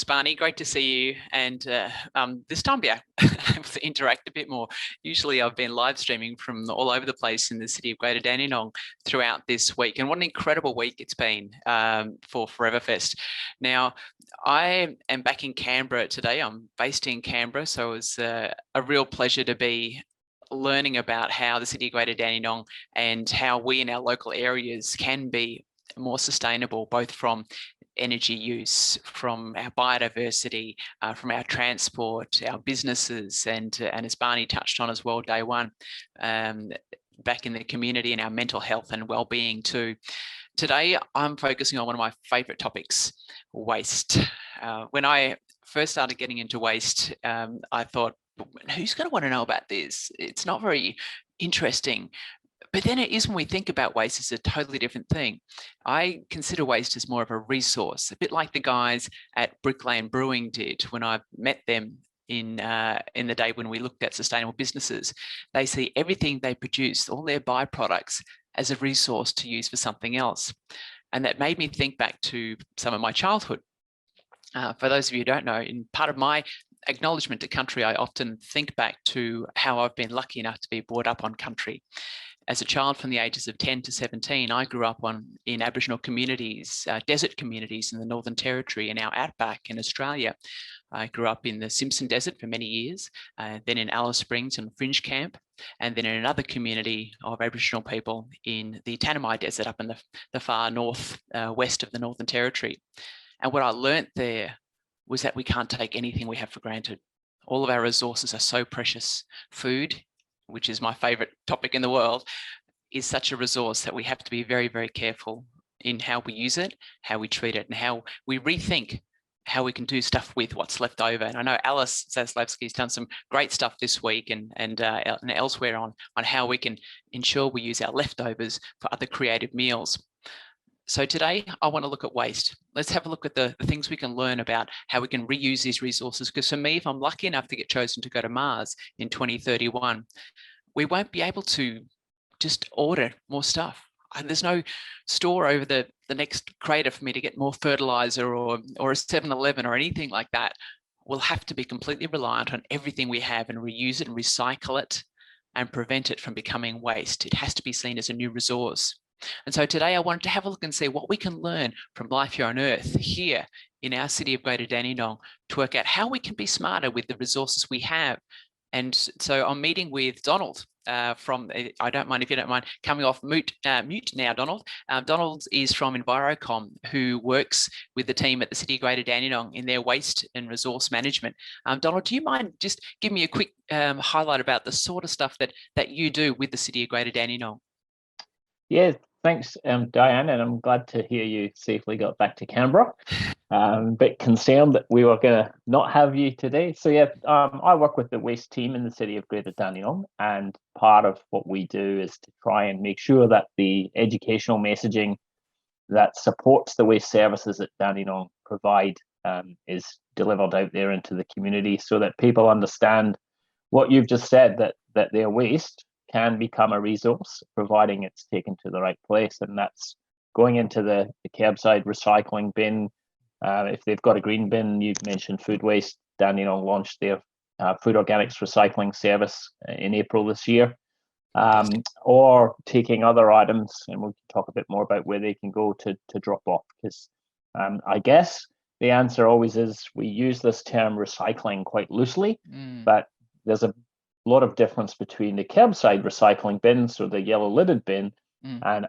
Thanks, Barney. Great to see you. And this time be able to interact a bit more. Usually I've been live streaming from all over the place in the city of Greater Dandenong throughout this week. And what an incredible week it's been for Forever Fest. Now, I am back in Canberra today. I'm based in Canberra, so it was a real pleasure to be learning about how the city of Greater Dandenong and how we in our local areas can be more sustainable, both from energy use, from our biodiversity, from our transport, our businesses, and as Barney touched on as well, day one, back in the community and our mental health and well-being too. Today, I'm focusing on one of my favourite topics, waste. When I first started getting into waste, I thought, who's going to want to know about this? It's not very interesting. But then it is when we think about waste, it's a totally different thing. I consider waste as more of a resource, a bit like the guys at Brick Lane Brewing did when I met them in the day when we looked at sustainable businesses. They see everything they produce, all their byproducts, as a resource to use for something else. And that made me think back to some of my childhood. For those of you who don't know, in part of my acknowledgement to country, I often think back to how I've been lucky enough to be brought up on country. As a child from the ages of 10 to 17, I grew up in Aboriginal communities, desert communities in the Northern Territory and our outback in Australia. I grew up in the Simpson Desert for many years, then in Alice Springs and Fringe Camp, and then in another community of Aboriginal people in the Tanami Desert up in the far north, west of the Northern Territory. And what I learnt there was that we can't take anything we have for granted. All of our resources are so precious. Food, which is my favorite topic in the world, is such a resource that we have to be very, very careful in how we use it, how we treat it, and how we rethink how we can do stuff with what's left over. And I know Alice Zaslavsky's done some great stuff this week and elsewhere on how we can ensure we use our leftovers for other creative meals. So today I want to look at waste. Let's have a look at the things we can learn about how we can reuse these resources. Because for me, if I'm lucky enough to get chosen to go to Mars in 2031, we won't be able to just order more stuff. There's no store over the next crater for me to get more fertilizer or a 7-Eleven or anything like that. We'll have to be completely reliant on everything we have and reuse it and recycle it and prevent it from becoming waste. It has to be seen as a new resource. And so today I wanted to have a look and see what we can learn from life here on Earth, here in our city of Greater Dandenong, to work out how we can be smarter with the resources we have. And so I'm meeting with Donald from, I don't mind if you don't mind coming off mute now, Donald. Donald is from Envirocom, who works with the team at the City of Greater Dandenong in their waste and resource management. Donald, do you mind just give me a quick highlight about the sort of stuff that you do with the City of Greater Dandenong? Yeah, thanks, Dianne, and I'm glad to hear you safely got back to Canberra. Bit concerned that we were going to not have you today. So yeah, I work with the waste team in the city of Greater Dandenong, and part of what we do is to try and make sure that the educational messaging that supports the waste services that Dandenong provide is delivered out there into the community, so that people understand what you've just said, that their waste can become a resource, providing it's taken to the right place, and that's going into the curbside recycling bin. If they've got a green bin, you've mentioned food waste. Dandenong launched their food organics recycling service in April this year, or taking other items, and we can talk a bit more about where they can go to drop off, because I guess the answer always is we use this term recycling quite loosely, but there's a lot of difference between the curbside recycling bins, or the yellow lidded bin, and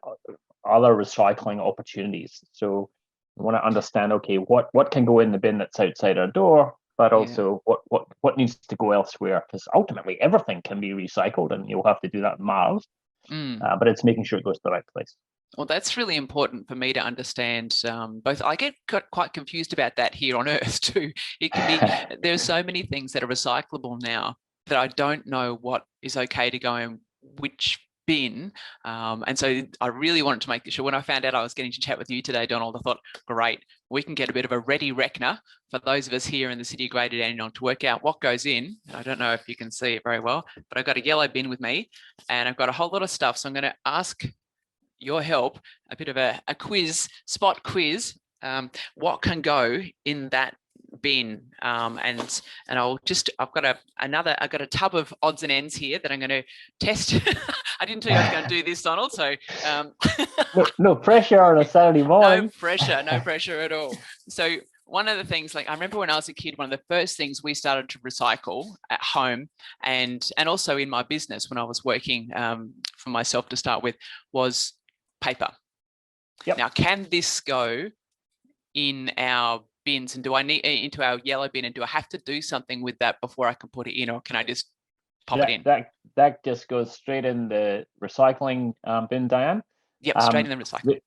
other recycling opportunities. So we want to understand, okay, what can go in the bin that's outside our door, but also what needs to go elsewhere, because ultimately everything can be recycled, and you'll have to do that in Mars, but it's making sure it goes to the right place. Well, that's really important for me to understand. Both, I get quite confused about that here on Earth too. It can be, there's so many things that are recyclable now that I don't know what is okay to go in which bin. And so I really wanted to make sure, when I found out I was getting to chat with you today, Donald, I thought, great, we can get a bit of a ready reckoner for those of us here in the city of Greater Dandenong to work out what goes in. I don't know if you can see it very well, but I've got a yellow bin with me and I've got a whole lot of stuff. So I'm going to ask your help, a bit of a quiz, spot quiz. What can go in that bin, and I've got a tub of odds and ends here that I'm going to test. I didn't tell you I was going to do this, Donald. So no pressure on a Saturday morning. No pressure at all. So one of the things, like I remember when I was a kid, one of the first things we started to recycle at home and also in my business when I was working for myself to start with was paper. Yep. Now, can this go in our bins, and do I need into our yellow bin, and do I have to do something with that before I can put it in, or can I just pop it in? That just goes straight in the recycling bin, Diane. Yep, straight in the recycling.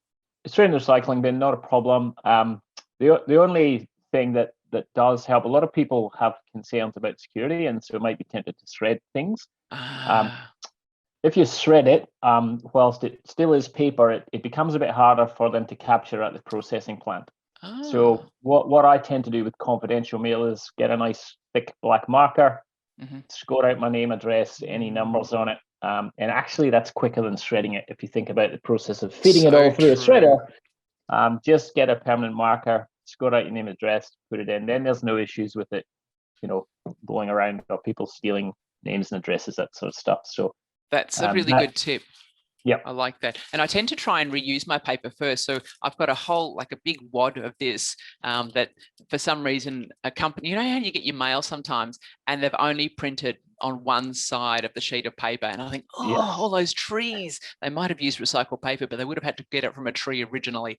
Straight in the recycling bin, not a problem. The only thing that does help, a lot of people have concerns about security, and so might be tempted to shred things. If you shred it, whilst it still is paper, it becomes a bit harder for them to capture at the processing plant. So what I tend to do with confidential mail is get a nice thick black marker, score out my name, address, any numbers on it. And actually that's quicker than shredding it. If you think about the process of feeding it all through a shredder, just get a permanent marker, score out your name, address, put it in. Then there's no issues with it, blowing around or people stealing names and addresses, that sort of stuff. So that's a really good tip. Yeah, I like that. And I tend to try and reuse my paper first. So I've got a big wad of this that for some reason a company, how you get your mail sometimes and they've only printed on one side of the sheet of paper. And I think, all those trees, they might have used recycled paper, but they would have had to get it from a tree originally.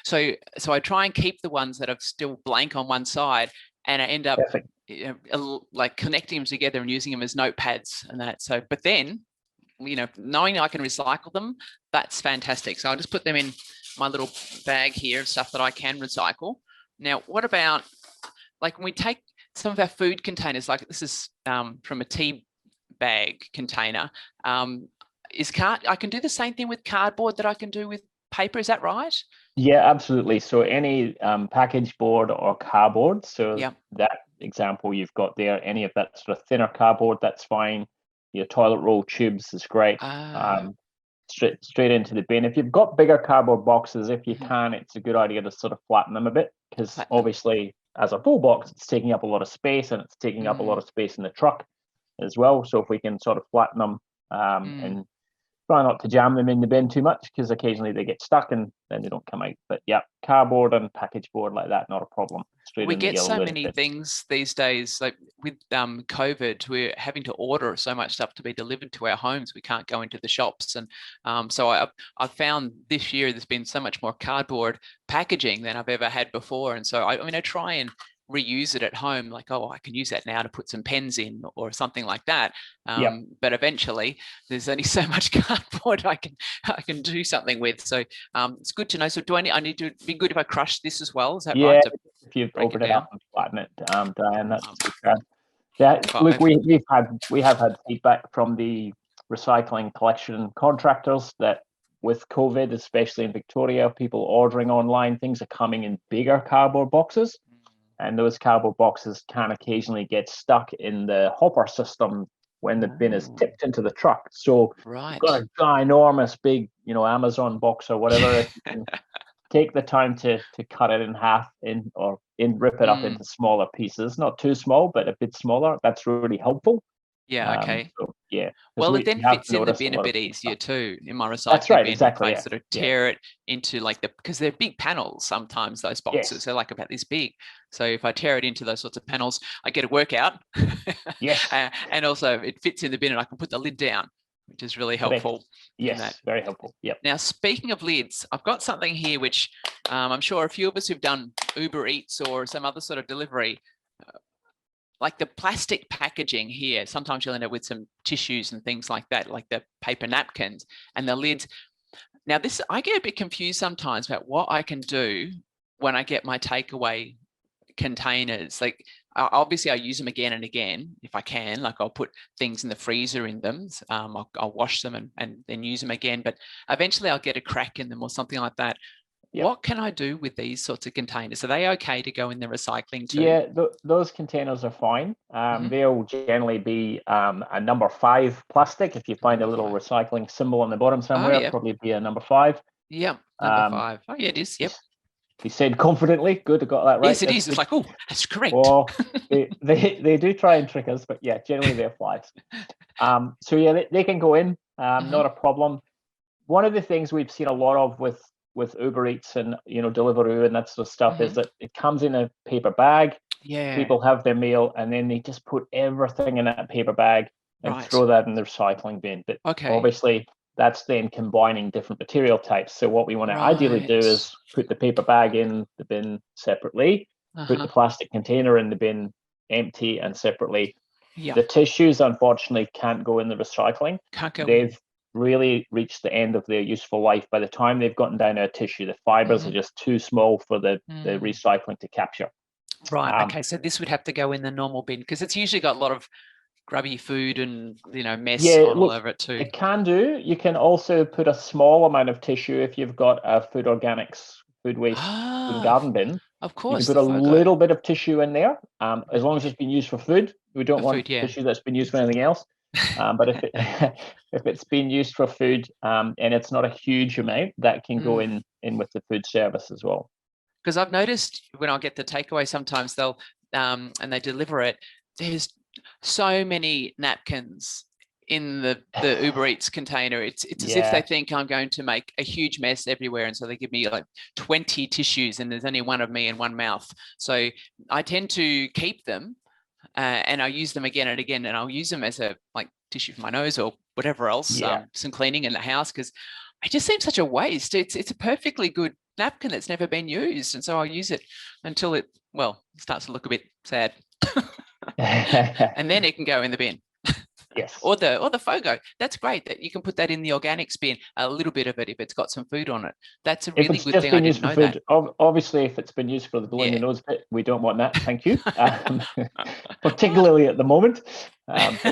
So I try and keep the ones that are still blank on one side, and I end up like connecting them together and using them as notepads and that. So, but then, knowing I can recycle them, that's fantastic. So I'll just put them in my little bag here of stuff that I can recycle. Now, what about like when we take some of our food containers, like this is from a tea bag container, I can do the same thing with cardboard that I can do with paper. Is that right? Yeah, absolutely. So any package board or cardboard, so that example you've got there, any of that sort of thinner cardboard, that's fine. Your toilet roll tubes is great. Straight into the bin. If you've got bigger cardboard boxes, if you can, it's a good idea to sort of flatten them a bit, because obviously as a full box, it's taking up a lot of space, and it's taking up a lot of space in the truck as well. So if we can sort of flatten them and try not to jam them in the bin too much, because occasionally they get stuck and then they don't come out. But yeah, cardboard and package board like that, not a problem. We get so many things these days, like with COVID, we're having to order so much stuff to be delivered to our homes. We can't go into the shops. And so I've found this year there's been so much more cardboard packaging than I've ever had before. And so I try and reuse it at home, like, I can use that now to put some pens in or something like that. But eventually there's only so much cardboard I can do something with. So it's good to know. So I need to be good if I crush this as well? Is that right? If you've opened it up and flatten it, Diane, that's good. Look, we have had feedback from the recycling collection contractors that with COVID, especially in Victoria, people ordering online, things are coming in bigger cardboard boxes. And those cardboard boxes can occasionally get stuck in the hopper system when the bin is tipped into the truck. So you've got a ginormous big, Amazon box or whatever. If you can take the time to cut it in half rip it up into smaller pieces, not too small, but a bit smaller. That's really helpful. Yeah. Okay. Well, it then fits in the bin a bit easier too. In my recycling bin, exactly. I sort of tear it into because they're big panels. Sometimes those boxes they're like about this big. So if I tear it into those sorts of panels, I get a workout. And also it fits in the bin, and I can put the lid down, which is really helpful. Yes, very helpful. Yep. Now, speaking of lids, I've got something here which I'm sure a few of us who've done Uber Eats or some other sort of delivery. Like the plastic packaging here, sometimes you'll end up with some tissues and things like that, like the paper napkins and the lids. Now I get a bit confused sometimes about what I can do when I get my takeaway containers. Like obviously I use them again and again if I can, like I'll put things in the freezer in them. I'll wash them and then use them again, but eventually I'll get a crack in them or something like that. What can I do with these sorts of containers? Are they okay to go in the recycling too? Yeah, those containers are fine. They'll generally be a number 5 plastic. If you find a little recycling symbol on the bottom somewhere, it'll probably be a number 5. Yeah, number 5. Oh, yeah, it is. Yep. he said confidently. Good, I got that right. Yes, it is. It's like, oh, that's correct. Well, they do try and trick us, but yeah, generally they're flies. So yeah, they can go in, not a problem. One of the things we've seen a lot of with Uber Eats and Deliveroo and that sort of stuff is that it comes in a paper bag. Yeah. People have their meal and then they just put everything in that paper bag and throw that in the recycling bin. But obviously that's then combining different material types. So what we want to ideally do is put the paper bag in the bin separately, put the plastic container in the bin empty and separately. The tissues, unfortunately, can't go in the recycling. They've really reached the end of their useful life. By the time they've gotten down to a tissue, the fibers are just too small for the recycling to capture. Right. Okay. So this would have to go in the normal bin because it's usually got a lot of grubby food and mess all over it too. It can do. You can also put a small amount of tissue if you've got a food organics, food waste, food and garden bin. Of course. You can put a little bit of tissue in there, as long as it's been used for food. We don't want tissue that's been used for anything else. But if it's been used for food and it's not a huge amount, that can go in with the food service as well. Because I've noticed when I get the takeaway, sometimes they'll and they deliver it. There's so many napkins in the Uber Eats container. It's as if they think I'm going to make a huge mess everywhere, and so they give me like 20 tissues, and there's only one of me and one mouth. So I tend to keep them, and I use them again and again, and I'll use them as a tissue for my nose or whatever else, some cleaning in the house, because it just seems such a waste. It's a perfectly good napkin that's never been used, and so I'll use it until it starts to look a bit sad. And then it can go in the bin. Yes. Or the FOGO. That's great that you can put that in the organics bin, a little bit of it if it's got some food on it. That's a really good thing. I didn't know that. Obviously, if it's been used for the blow in the nose bit, we don't want that. Thank you. Particularly at the moment.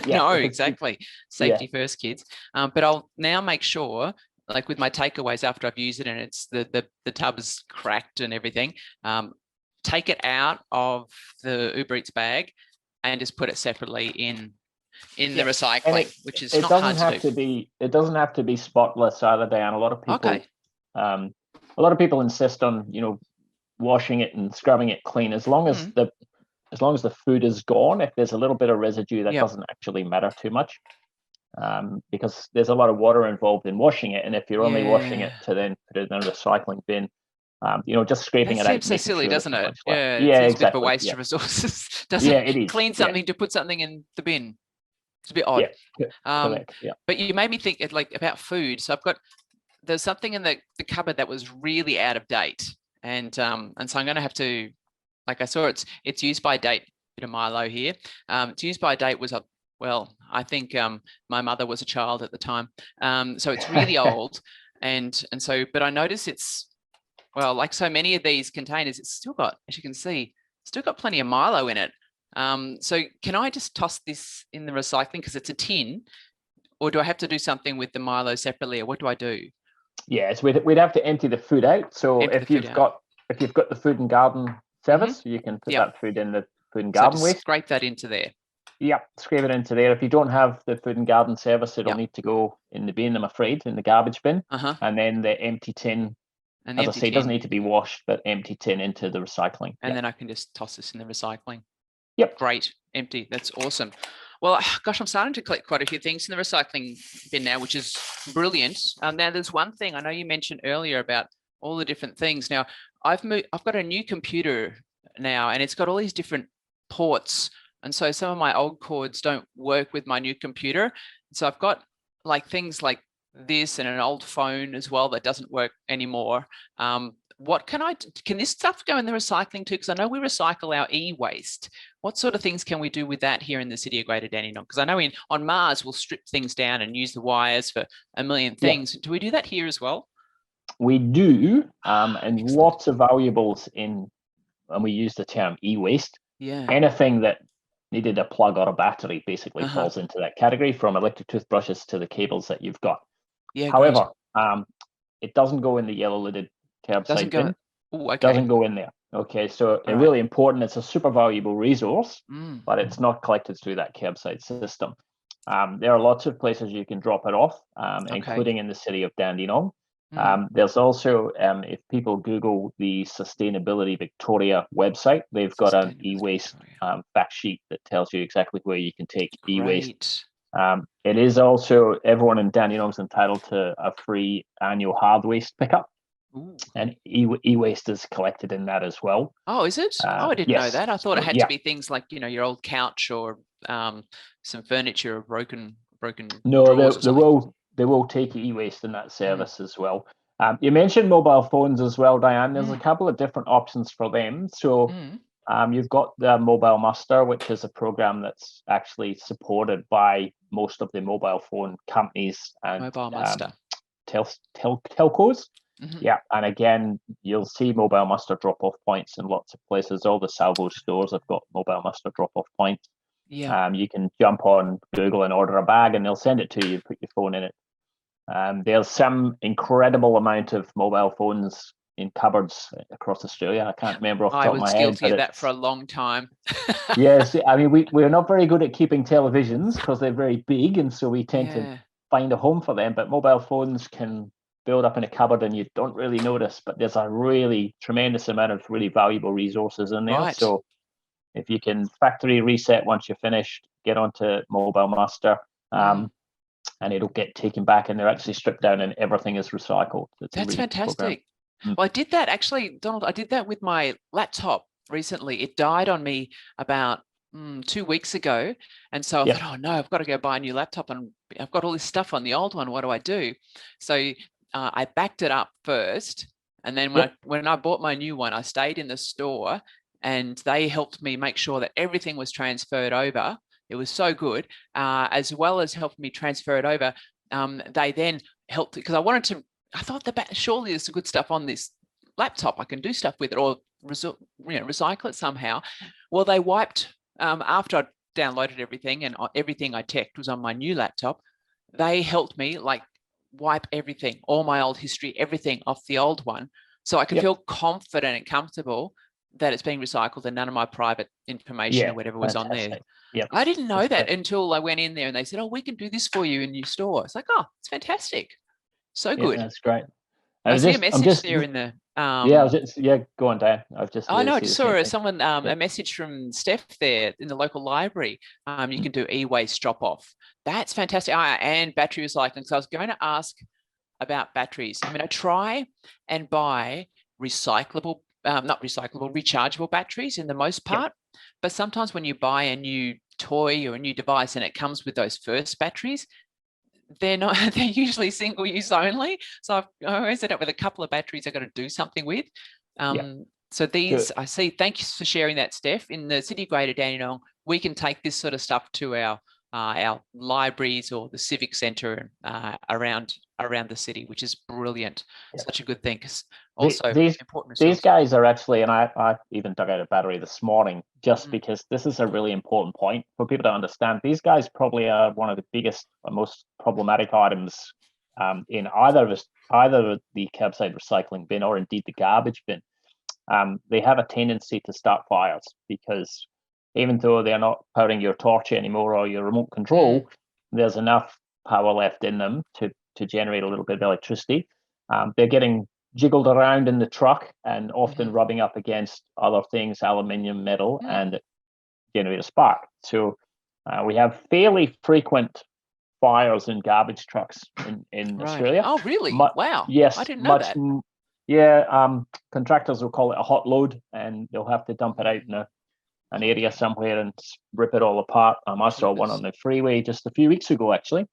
No, exactly. Safety first, kids. But I'll now make sure, like with my takeaways after I've used it and it's the tub is cracked and everything, take it out of the Uber Eats bag and just put it separately in the recycling, which is not hard to do. It doesn't have to be spotless either, Diane. A lot of people insist on washing it and scrubbing it clean. As long as the food is gone, if there's a little bit of residue, that doesn't actually matter too much, because there's a lot of water involved in washing it. And if you're only washing it to then put it in a recycling bin, just scraping it out. Seems so silly, doesn't it? Yeah, it's exactly. A bit of a waste of resources. Doesn't it is. Clean something to put something in the bin. It's a bit odd. But you made me think about food. So there's something in the cupboard that was really out of date, and so I'm going to have to, I saw it's used by date. Bit of Milo here. It's used by date was I think my mother was a child at the time, so it's really old, and so but I notice it's like so many of these containers, it's still got, as you can see, plenty of Milo in it. So can I just toss this in the recycling because it's a tin, or do I have to do something with the Milo separately, or what do I do? Yes, we'd have to empty the food out. So if you've got the food and garden service, you can put that food in the food and garden waste. Scrape that into there. Yep, scrape it into there. If you don't have the food and garden service, it'll need to go in the bin, I'm afraid, in the garbage bin, and then the empty tin. And as I say, it doesn't need to be washed, but empty tin into the recycling. And then I can just toss this in the recycling. Yep. Great. Empty. That's awesome. Well, gosh, I'm starting to collect quite a few things in the recycling bin now, which is brilliant. Now, there's one thing I know you mentioned earlier about all the different things. Now, I've got a new computer now, and it's got all these different ports. And so some of my old cords don't work with my new computer. So I've got things like this and an old phone as well that doesn't work anymore. What can this stuff go in the recycling too? Because I know we recycle our e-waste. What sort of things can we do with that here in the city of Greater Dandenong? Because I know on Mars we'll strip things down and use the wires for a million things. Do we do that here as well? We do, and lots of valuables and we use the term e-waste. Yeah. Anything that needed a plug or a battery basically falls into that category, from electric toothbrushes to the cables that you've got. Yeah. However, it doesn't go in the yellow lidded curbside bin. Doesn't go in there. Okay, so really important. It's a super valuable resource, but it's not collected through that curbside system. There are lots of places you can drop it off, including in the city of Dandenong. There's also, if people Google the Sustainability Victoria website, they've got an e-waste fact sheet that tells you exactly where you can take e-waste. It is also, everyone in Dandenong is entitled to a free annual hard waste pickup. Ooh. And e-waste is collected in that as well. Oh, is it? I didn't know that. I thought it had to be things like, your old couch or some furniture or broken No, they will take e-waste in that service as well. You mentioned mobile phones as well, Diane. There's a couple of different options for them. So you've got the Mobile Muster, which is a program that's actually supported by most of the mobile phone companies and Mobile Muster. Telcos. Yeah, and again, you'll see Mobile Muster drop-off points in lots of places. All the Salvo stores have got Mobile Muster drop-off points. Yeah. You can jump on Google and order a bag, and they'll send it to you. Put your phone in it. There's some incredible amount of mobile phones in cupboards across Australia. I can't remember off the top of my head. I was guilty of that for a long time. Yes, I mean we're not very good at keeping televisions because they're very big, and so we tend to find a home for them. But mobile phones can build up in a cupboard and you don't really notice, but there's a really tremendous amount of really valuable resources in there. Right. So if you can factory reset once you're finished, get onto Mobile Muster, and it'll get taken back, and they're actually stripped down and everything is recycled. That's fantastic. Well, I did that actually, Donald. I did that with my laptop recently. It died on me about 2 weeks ago, and so I thought, oh no, I've got to go buy a new laptop, and I've got all this stuff on the old one. What do I do? So I backed it up first, and then when I bought my new one, I stayed in the store, and they helped me make sure that everything was transferred over. It was so good, as well as helping me transfer it over. They then helped, because I thought surely there's some good stuff on this laptop. I can do stuff with it, or recycle it somehow. Well, they wiped after I downloaded everything, and everything I teched was on my new laptop. They helped me wipe everything, all my old history, everything off the old one, so I could feel confident and comfortable that it's being recycled and none of my private information or whatever was on there. Yep. I didn't know that until I went in there and they said, oh, we can do this for you in your store. It's like, oh, it's fantastic. So good. That's great. I see a message there in the go on, Dan. I've just I know, I just saw someone a message from Steph there in the local library. You can do e-waste drop off. That's fantastic. And battery recycling. So I was going to ask about batteries. I mean, I try and buy rechargeable batteries in the most part. But sometimes when you buy a new toy or a new device and it comes with those first batteries, they're usually single use only. So I always end up with a couple of batteries I've got to do something with. So these, I see, thank you for sharing that, Steph. In the City of Greater Dandenong, we can take this sort of stuff to our libraries or the civic centre around the city, which is brilliant. Such a good thing. Also, these guys are actually, and I even dug out a battery this morning just because this is a really important point for people to understand. These guys probably are one of the biggest or most problematic items in either the curbside recycling bin or indeed the garbage bin. They have a tendency to start fires because even though they're not powering your torch anymore or your remote control, there's enough power left in them to generate a little bit of electricity. They're getting jiggled around in the truck and often rubbing up against other things, aluminium, metal, and generate a spark. So we have fairly frequent fires in garbage trucks in Australia. Oh, really? Wow. Yes. I didn't know that. Yeah. Contractors will call it a hot load, and they'll have to dump it out in an area somewhere and rip it all apart. I saw one on the freeway just a few weeks ago, actually.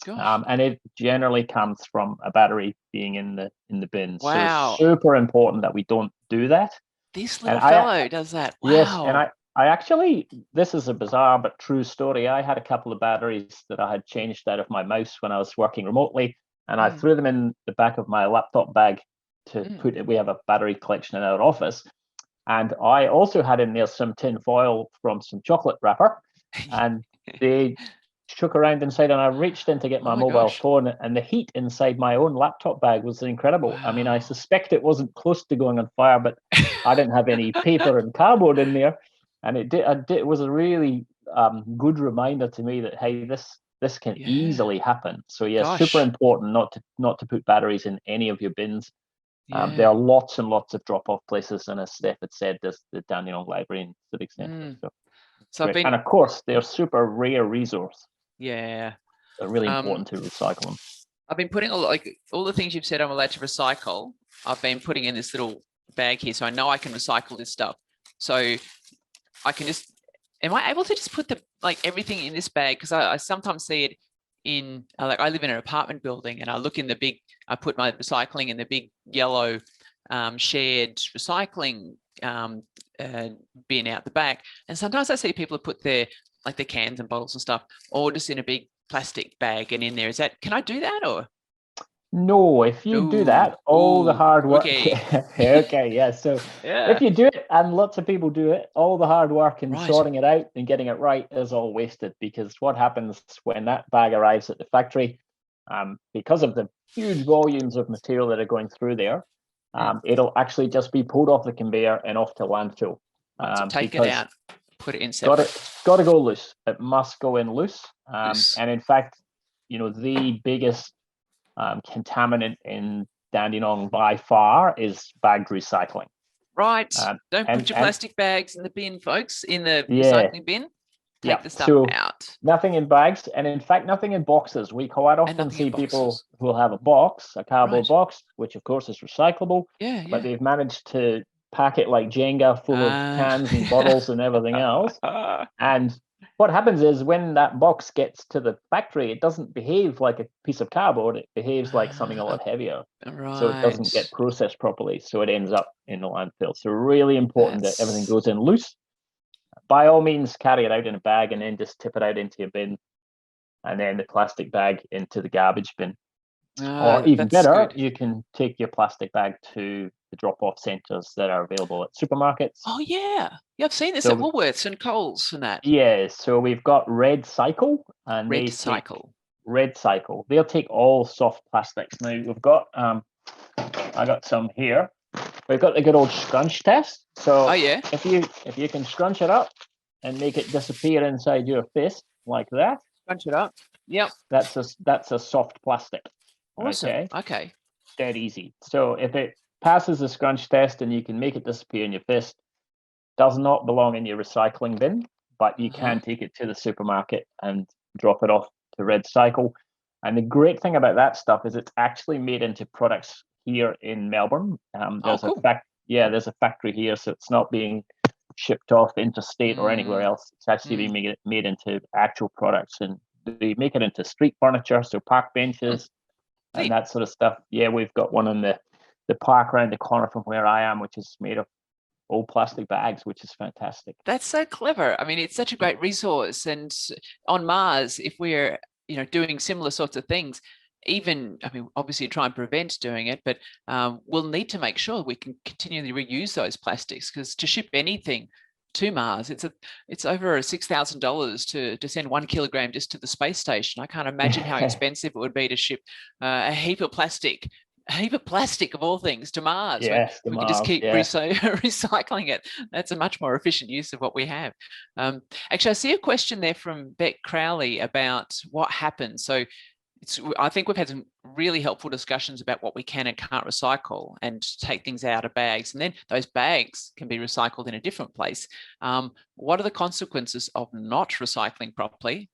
And it generally comes from a battery being in the bin. Wow. So super important that we don't do that. This little fellow does that. Wow. Yes, and I actually, this is a bizarre but true story. I had a couple of batteries that I had changed out of my mouse when I was working remotely, and I threw them in the back of my laptop bag to put it. We have a battery collection in our office. And I also had in there some tin foil from some chocolate wrapper, and they shook around inside, and I reached in to get my mobile phone, and the heat inside my own laptop bag was incredible. Wow. I mean, I suspect it wasn't close to going on fire, but I didn't have any paper and cardboard in there. And it was a really good reminder to me that, hey, this this can easily happen. So yeah, Gosh. super important not to put batteries in any of your bins. Yeah. There are lots and lots of drop-off places, and as Steph had said, there's the Dandenong Library and Civic Centre. So I've been, and of course, they're super rare resource. Yeah. They're really important to recycle them. I've been putting all the things you've said I'm allowed to recycle. I've been putting in this little bag here, so I know I can recycle this stuff. So I can just, am I able to just put everything in this bag? Because I sometimes see it in, I live in an apartment building, and I look in I put my recycling in the big yellow shared recycling bin out the back. And sometimes I see people put their cans and bottles and stuff, or just in a big plastic bag and in there. Can I do that, or? No, if you do that, all the hard work. Okay. Okay, yeah. So if you do it, and lots of people do it, all the hard work and sorting it out and getting it right is all wasted, because what happens when that bag arrives at the factory, because of the huge volumes of material that are going through there, it'll actually just be pulled off the conveyor and off to landfill. So take it out, put it in separate. Got to go loose. It must go in loose. And in fact, the biggest contaminant in Dandenong by far is bagged recycling. Right. Don't put your plastic bags in the bin, folks, in the recycling bin. Take the stuff out. Nothing in bags, and in fact, nothing in boxes. We quite often see people who will have a box, a cardboard box, which of course is recyclable, but they've managed to pack it like Jenga, full of cans and bottles and everything else. And what happens is, when that box gets to the factory, it doesn't behave like a piece of cardboard. It behaves like something a lot heavier. So it doesn't get processed properly. So it ends up in the landfill. So really important that everything goes in loose. By all means, carry it out in a bag and then just tip it out into your bin, and then the plastic bag into the garbage bin. Or even better, you can take your plastic bag to the drop-off centres that are available at supermarkets. Oh, yeah. Yeah, I've seen this at Woolworths and Coles and that. Yeah, so we've got Red Cycle. And Red Cycle. They'll take all soft plastics. Now, we've got, I got some here. We've got the good old scrunch test. So if you can scrunch it up and make it disappear inside your fist like that. Scrunch it up. Yep. That's a soft plastic. Awesome. Okay. Dead easy. So if it passes the scrunch test and you can make it disappear in your fist, does not belong in your recycling bin, but you can take it to the supermarket and drop it off to Red Cycle. And the great thing about that stuff is it's actually made into products here in Melbourne. There's a factory here, so it's not being shipped off interstate or anywhere else. It's actually being made into actual products, and they make it into street furniture, so park benches and that sort of stuff. Yeah, we've got one in the park around the corner from where I am, which is made of old plastic bags, which is fantastic. That's so clever. I mean, it's such a great resource. And on Mars, if we're doing similar sorts of things, obviously try and prevent doing it, but we'll need to make sure we can continually reuse those plastics, because to ship anything to Mars, it's over $6,000 to send 1 kilogram just to the space station. I can't imagine how expensive it would be to ship a heap of plastic of all things to Mars. Yes, we could just keep recycling it. That's a much more efficient use of what we have. Actually, I see a question there from Beck Crowley about what happens. So I think we've had some really helpful discussions about what we can and can't recycle, and take things out of bags, and then those bags can be recycled in a different place. What are the consequences of not recycling properly,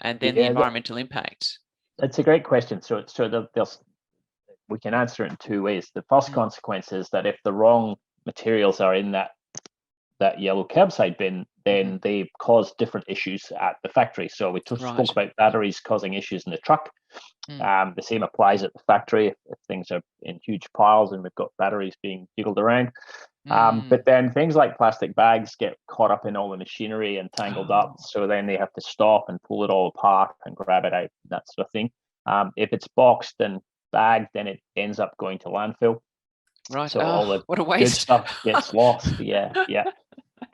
and then the environmental impact? That's a great question. So we can answer it in two ways. The first consequence is that if the wrong materials are in that yellow curbside bin, then they cause different issues at the factory. So we spoke about batteries causing issues in the truck. The same applies at the factory if things are in huge piles and we've got batteries being jiggled around. But then things like plastic bags get caught up in all the machinery and tangled up. So then they have to stop and pull it all apart and grab it out, that sort of thing. If it's boxed and bagged, then it ends up going to landfill. Right. So all the what a waste. good stuff gets lost. Yeah.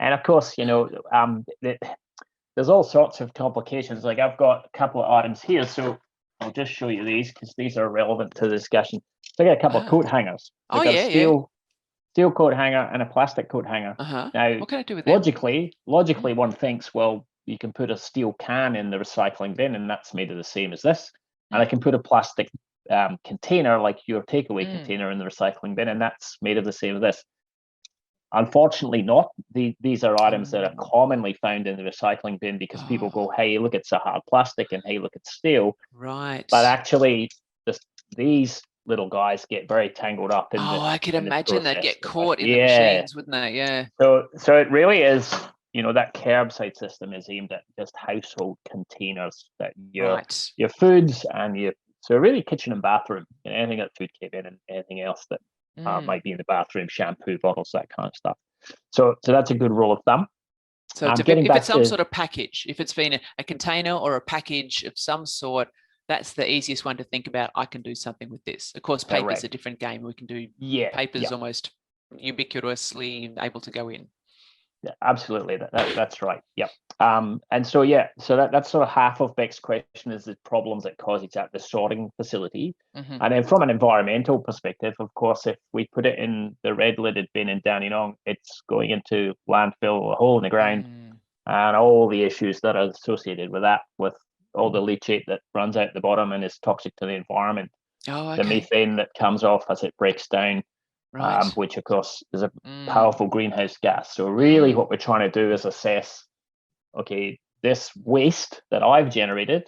And of course, there's all sorts of complications. Like I've got a couple of items here, so I'll just show you these because these are relevant to the discussion. So I got a couple of coat hangers. I've got a steel coat hanger and a plastic coat hanger. Now, what can I do with that? Logically, one thinks, well, you can put a steel can in the recycling bin, and that's made of the same as this. And I can put a plastic container, like your takeaway container, in the recycling bin, and that's made of the same as this. Unfortunately not. These are items that are commonly found in the recycling bin because people go, hey, look, it's a hard plastic, and hey, look, it's steel. Right. But actually, these little guys get very tangled up in the I could imagine they'd get caught in the machines, wouldn't they? Yeah. So it really is, that curbside system is aimed at just household containers, that your foods and so really kitchen and bathroom, and anything that food came in, and anything else that might be in the bathroom, shampoo bottles, that kind of stuff. So that's a good rule of thumb. So if it's some sort of package, if it's been a container or a package of some sort, that's the easiest one to think about. I can do something with this. Of course, paper is a different game. We can do papers almost ubiquitously able to go in. Yeah, absolutely. That's right. Yep. And so that's sort of half of Beck's question, is the problems that cause it at the sorting facility. And then from an environmental perspective, of course, if we put it in the red lidded bin in Dandenong, it's going into landfill, a hole in the ground, and all the issues that are associated with that, with all the leachate that runs out the bottom and is toxic to the environment. The methane that comes off as it breaks down. Which of course is a powerful greenhouse gas. So really what we're trying to do is assess, okay, this waste that I've generated,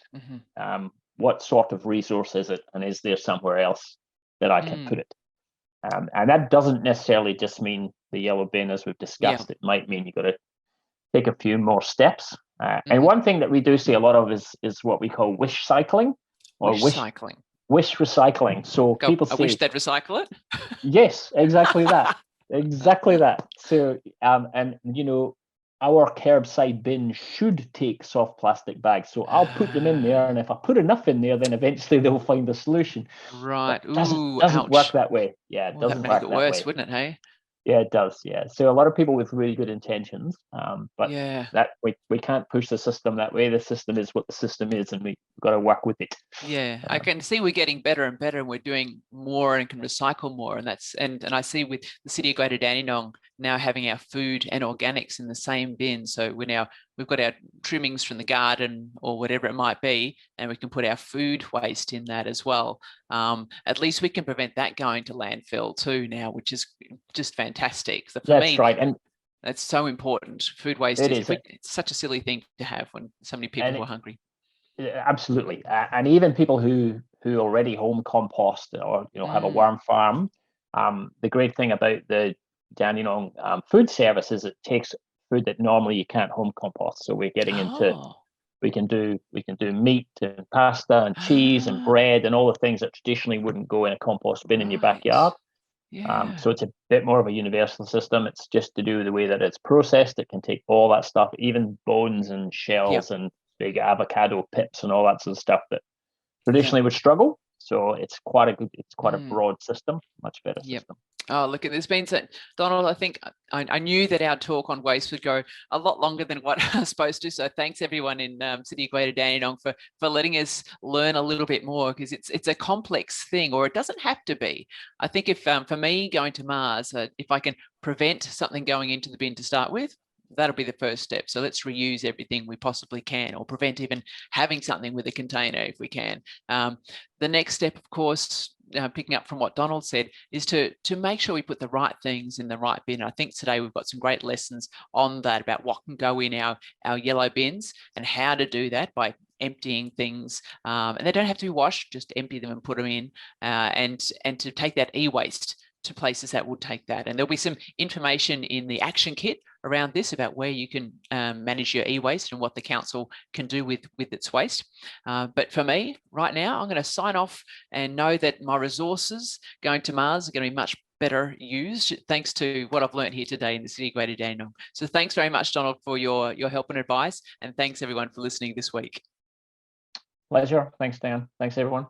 what sort of resource is it, and is there somewhere else that I can put it? And that doesn't necessarily just mean the yellow bin, as we've discussed. It might mean you've got to take a few more steps. And one thing that we do see a lot of is what we call wish cycling, or wish recycling. So people say, I wish they'd recycle it. Yes, exactly that. Exactly that. So, and our curbside bin should take soft plastic bags. So I'll put them in there, and if I put enough in there, then eventually they'll find a solution. Right. But doesn't work that way. Yeah, it doesn't work that way. That'd make it worse, wouldn't it? Hey. Yeah, it does. Yeah. So a lot of people with really good intentions, but that we can't push the system that way. The system is what the system is, and we've got to work with it. Yeah, I can see we're getting better and better, and we're doing more and can recycle more. And and I see with the City of Greater Dandenong now having our food and organics in the same bin. So we've got our trimmings from the garden or whatever it might be, and we can put our food waste in that as well. At least we can prevent that going to landfill too now, which is just fantastic. So for me, right. And that's so important. Food waste it's such a silly thing to have when so many people are hungry. Absolutely. And even people who already home compost or have a worm farm, the great thing about the Dandenong food service is it takes food that normally you can't home compost. So we're getting into we can do meat and pasta and cheese and bread and all the things that traditionally wouldn't go in a compost bin in your backyard. So it's a bit more of a universal system. It's just to do with the way that it's processed. It can take all that stuff, even bones and shells and big avocado pips and all that sort of stuff that traditionally would struggle. So it's quite a broad system, much better system. Oh, look, there's been Donald, I think I knew that our talk on waste would go a lot longer than what I was supposed to. So thanks everyone in City of Greater Dandenong for letting us learn a little bit more, because it's a complex thing, or it doesn't have to be. I think if for me going to Mars, if I can prevent something going into the bin to start with, that'll be the first step. So let's reuse everything we possibly can, or prevent even having something with a container if we can. The next step, of course, picking up from what Donald said, is to make sure we put the right things in the right bin. I think today we've got some great lessons on that about what can go in our yellow bins and how to do that by emptying things. And they don't have to be washed, just empty them and put them in, and to take that e-waste to places that will take that. And there'll be some information in the action kit around this about where you can manage your e-waste and what the council can do with its waste. But for me, right now, I'm going to sign off and know that my resources going to Mars are going to be much better used thanks to what I've learned here today in the City of Greater Dandenong. So thanks very much, Donald, for your help and advice. And thanks everyone for listening this week. Pleasure. Thanks, Dan. Thanks, everyone.